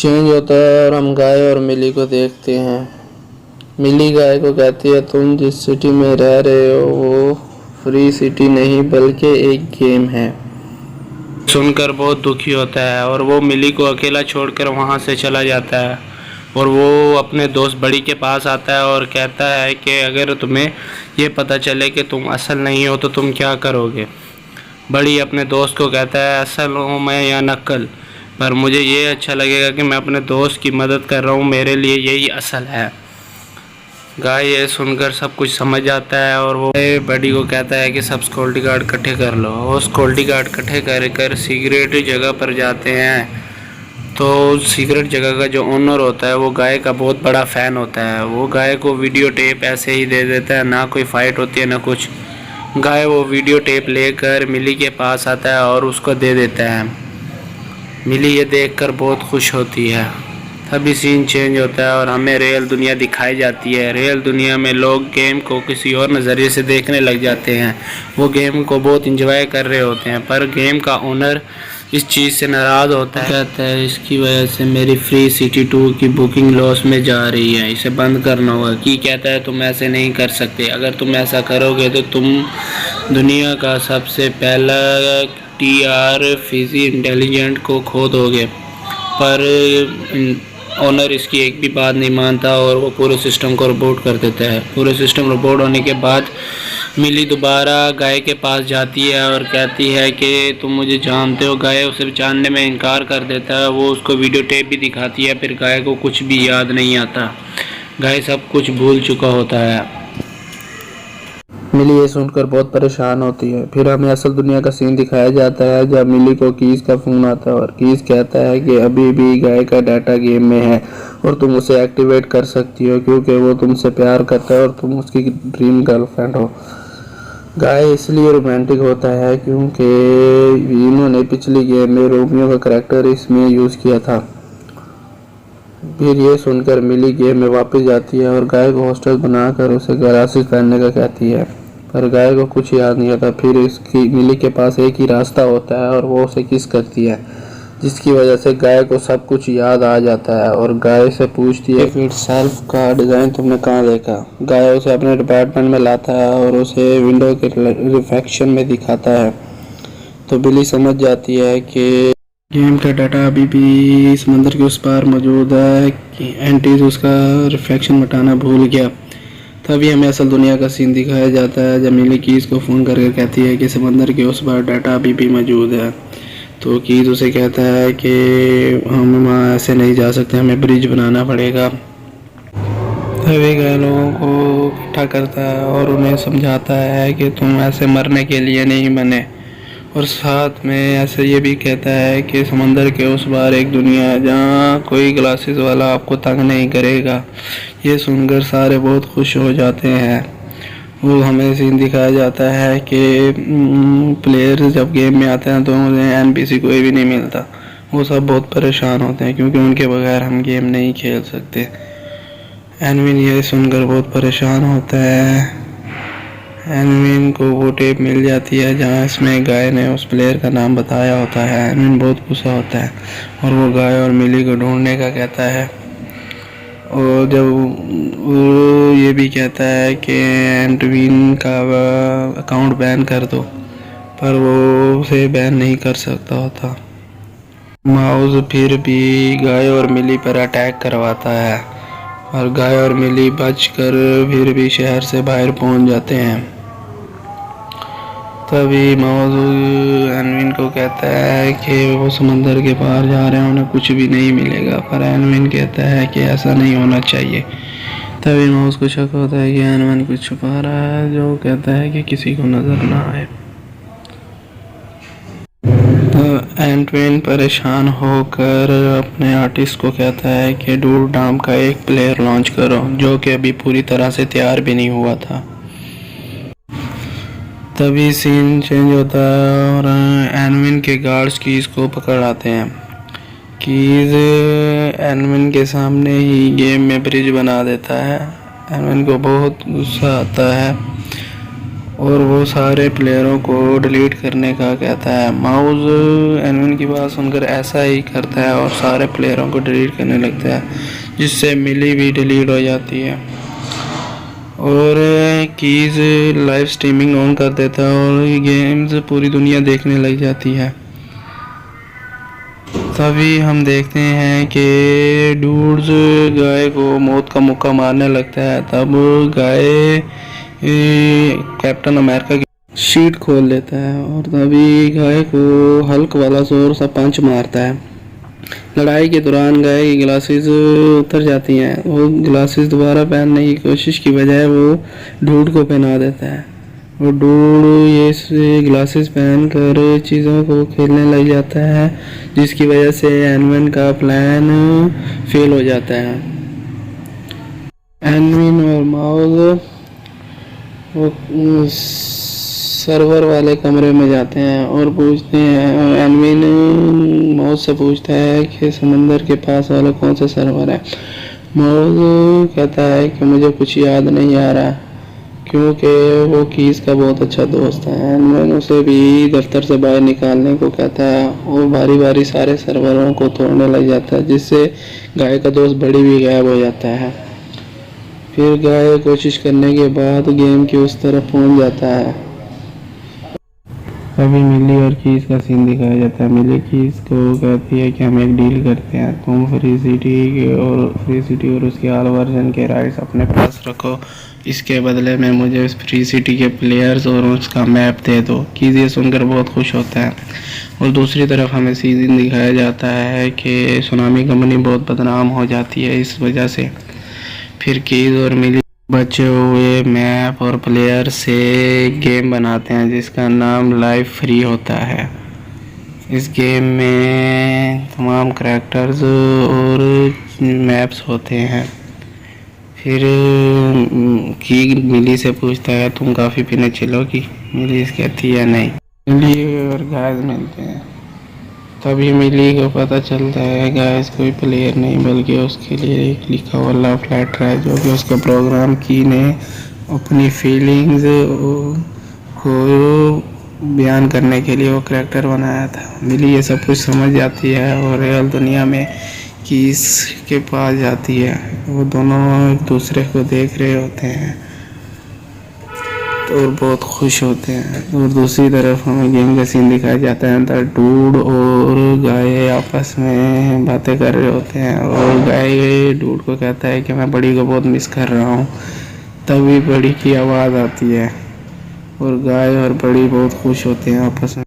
Change होता है और हम गाय और मिली को देखते हैं। मिली गाय को कहती है, तुम जिस सिटी में रह रहे हो वो फ्री सिटी नहीं बल्कि एक गेम है। सुनकर बहुत दुखी होता है और वो मिली को अकेला छोड़कर वहाँ से चला जाता है और वो अपने दोस्त बड़ी के पास आता है और कहता है कि अगर तुम्हें ये पता चले कि तुम असल नहीं हो तो तुम क्या करोगे। बड़ी अपने दोस्त को कहता है, असल हूँ मैं या नकल, पर मुझे ये अच्छा लगेगा कि मैं अपने दोस्त की मदद कर रहा हूँ, मेरे लिए यही असल है। गाय ये सुनकर सब कुछ समझ जाता है और वो बड़ी को कहता है कि सब सिक्योरिटी गार्ड इकट्ठे कर लो। वो सिक्योरिटी गार्ड इकट्ठे कर सीक्रेट जगह पर जाते हैं। तो सीक्रेट जगह का जो ओनर होता है वो गाय का बहुत बड़ा फ़ैन होता है। वो गाय को वीडियो टेप ऐसे ही दे देता है, ना कोई फ़ाइट होती है ना कुछ। गाय वो वीडियो टेप लेकर मिली के पास आता है और उसको दे देता है। मिली ये देखकर बहुत खुश होती है। तभी सीन चेंज होता है और हमें रियल दुनिया दिखाई जाती है। रियल दुनिया में लोग गेम को किसी और नज़रिए से देखने लग जाते हैं। वो गेम को बहुत इंजॉय कर रहे होते हैं, पर गेम का ओनर इस चीज़ से नाराज़ होता है। कहता है, इसकी वजह से मेरी फ्री सिटी 2 की बुकिंग लॉस में जा रही है, इसे बंद करना होगा। की कहता है, तुम ऐसे नहीं कर सकते, अगर तुम ऐसा करोगे तो तुम दुनिया का सबसे पहला TR फिजी इंटेलिजेंट को खो दोगे। पर ओनर इसकी एक भी बात नहीं मानता और वो पूरे सिस्टम को रिपोर्ट कर देता है। पूरे सिस्टम रिपोर्ट होने के बाद मिली दोबारा गाय के पास जाती है और कहती है कि तुम मुझे जानते हो। गाय उसे जानने में इनकार कर देता है। वो उसको वीडियो टेप भी दिखाती है, फिर गाय को कुछ भी याद नहीं आता। गाय सब कुछ भूल चुका होता है। मिली ये सुनकर बहुत परेशान होती है। फिर हमें असल दुनिया का सीन दिखाया जाता है जब मिली को कीज का फ़ोन आता है और कीज कहता है कि अभी भी गाय का डाटा गेम में है और तुम उसे एक्टिवेट कर सकती हो क्योंकि वो तुमसे प्यार करता है और तुम उसकी ड्रीम गर्लफ्रेंड हो। गाय इसलिए रोमांटिक होता है क्योंकि इन्होंने पिछली गेम में रोमियो का करैक्टर इसमें यूज़ किया था। फिर ये सुनकर मिली गेम में वापस जाती है और गाय को हॉस्टल बनाकर उसे ग्लासेस पहनने का कहती है, पर गाय को कुछ याद नहीं आता। फिर इसकी मिली के पास एक ही रास्ता होता है और वो उसे किस करती है, जिसकी वजह से गाय को सब कुछ याद आ जाता है और गाय से पूछती है, फिर सेल्फ का डिज़ाइन तुमने कहाँ देखा। गाय उसे अपने डिपार्टमेंट में लाता है और उसे विंडो के रिफ्लेक्शन में दिखाता है। तो बिली समझ जाती है कि गेम का डाटा अभी भी समंदर के उस पार मौजूद है कि एंटीज उसका रिफ्लेक्शन मिटाना भूल गया। तभी हमें असल दुनिया का सीन दिखाया जाता है जब मिली कीज को फ़ोन करके कहती है कि समंदर के उस पार डाटा अभी भी मौजूद है। तो कीज उसे कहता है कि हम वहाँ ऐसे नहीं जा सकते, हमें ब्रिज बनाना पड़ेगा। तभी गाय लोगों को इकट्ठा करता है और उन्हें समझाता है कि तुम ऐसे मरने के लिए नहीं बने, और साथ में ऐसे ये भी कहता है कि समंदर के उस पार एक दुनिया है जहाँ कोई ग्लासेस वाला आपको तंग नहीं करेगा। ये सुनकर सारे बहुत खुश हो जाते हैं। वो हमें सीन दिखाया जाता है कि प्लेयर जब गेम में आते हैं तो उन्हें NPC कोई भी नहीं मिलता। वो सब बहुत परेशान होते हैं क्योंकि उनके बगैर हम गेम नहीं खेल सकते। एनविन ये सुनकर बहुत परेशान होता है। एनविन को वो टेप मिल जाती है जहाँ इसमें गाय ने उस प्लेयर का नाम बताया होता है। एनविन बहुत गुस्सा होता है और वो गाय और मिली को ढूंढने का कहता है, और जब वो ये भी कहता है कि एनविन का अकाउंट बैन कर दो, पर वो उसे बैन नहीं कर सकता होता। माउस फिर भी गाय और मिली पर अटैक करवाता है और गाय और मिली बचकर फिर भी शहर से बाहर पहुंच जाते हैं। तभी माउस एनविन को कहता है कि वो समंदर के पार जा रहे हैं, उन्हें कुछ भी नहीं मिलेगा, पर एनविन कहता है कि ऐसा नहीं होना चाहिए। तभी माउस को शक होता है कि एनविन कुछ छुपा रहा है, जो कहता है कि किसी को नजर ना आए। एंटविन परेशान होकर अपने आर्टिस्ट को कहता है कि डूड नाम का एक प्लेयर लॉन्च करो, जो कि अभी पूरी तरह से तैयार भी नहीं हुआ था। तभी सीन चेंज होता है और एनविन के गार्ड्स कीज को पकड़ आते हैं। कीज एनविन के सामने ही गेम में ब्रिज बना देता है। एनविन को बहुत गुस्सा आता है और वो सारे प्लेयरों को डिलीट करने का कहता है। माउस एनविन की बात सुनकर ऐसा ही करता है और सारे प्लेयरों को डिलीट करने लगता है, जिससे मिली भी डिलीट हो जाती है। और कीज लाइव स्ट्रीमिंग ऑन कर देता है और गेम्स पूरी दुनिया देखने लग जाती है। तभी हम देखते हैं कि डूड्स गाय को मौत का मुक्का मारने लगता है। तब गाय कैप्टन अमेरिका की शीट खोल लेता है और तभी गाय को हल्क वाला जोर सा पंच मारता है। लड़ाई के दौरान गाय की ग्लासेस उतर जाती हैं। वो ग्लासेस दोबारा पहनने की कोशिश की बजाय वो डूड को पहना देता है। वो डूड ये ग्लासेस पहनकर चीज़ों को खेलने लग जाता है, जिसकी वजह से एनविन का प्लान फेल हो जाता है। एनविन और माउस वो सर्वर वाले कमरे में जाते हैं और पूछते हैं। एनविन माउस से पूछता है कि समंदर के पास वाला कौन सा सर्वर है। माउस कहता है कि मुझे कुछ याद नहीं आ रहा, क्योंकि वो कीज का बहुत अच्छा दोस्त है। एनविन उसे भी दफ्तर से बाहर निकालने को कहता है और बारी बारी सारे सर्वरों को तोड़ने लग जाता है, जिससे गाय का दोस्त बड़ी भी गायब हो जाता है। फिर गाय कोशिश करने के बाद गेम की उस तरफ पहुंच जाता है। अभी मिली और कीज का सीन दिखाया जाता है। मिली कीज को कहती है कि हम एक डील करते हैं, तुम फ्री सिटी और उसके ऑल वर्जन के राइट्स अपने पास रखो, इसके बदले में मुझे उस फ्री सिटी के प्लेयर्स और उसका मैप दे दो। कीज ये सुनकर बहुत खुश होता है। और दूसरी तरफ हमें सीजन दिखाया जाता है कि सुनामी कंपनी बहुत बदनाम हो जाती है इस वजह से। फिर कीज और मिली बचे हुए मैप और प्लेयर से गेम बनाते हैं, जिसका नाम लाइव फ्री होता है। इस गेम में तमाम करैक्टर्स और मैप्स होते हैं। फिर की मिली से पूछता है तुम काफ़ी पीने चलोगी। मिली कहती है नहीं। मिली और गाइस मिलते हैं। तभी मिली को पता चलता है गाइस कोई प्लेयर नहीं बल्कि उसके लिए एक लिखा हुआ लव लेटर है, जो कि उसके प्रोग्राम की ने अपनी फीलिंग्स को बयान करने के लिए वो करैक्टर बनाया था। मिली ये सब कुछ समझ जाती है और रियल दुनिया में कीस के पास जाती है। वो दोनों एक दूसरे को देख रहे होते हैं और बहुत खुश होते हैं। और दूसरी तरफ हमें गेम का सीन दिखाया जाता है। द डूड और गाय आपस में बातें कर रहे होते हैं और गाय डूड को कहता है कि मैं बड़ी को बहुत मिस कर रहा हूँ। तभी बड़ी की आवाज़ आती है और गाय और बड़ी बहुत खुश होते हैं आपस में।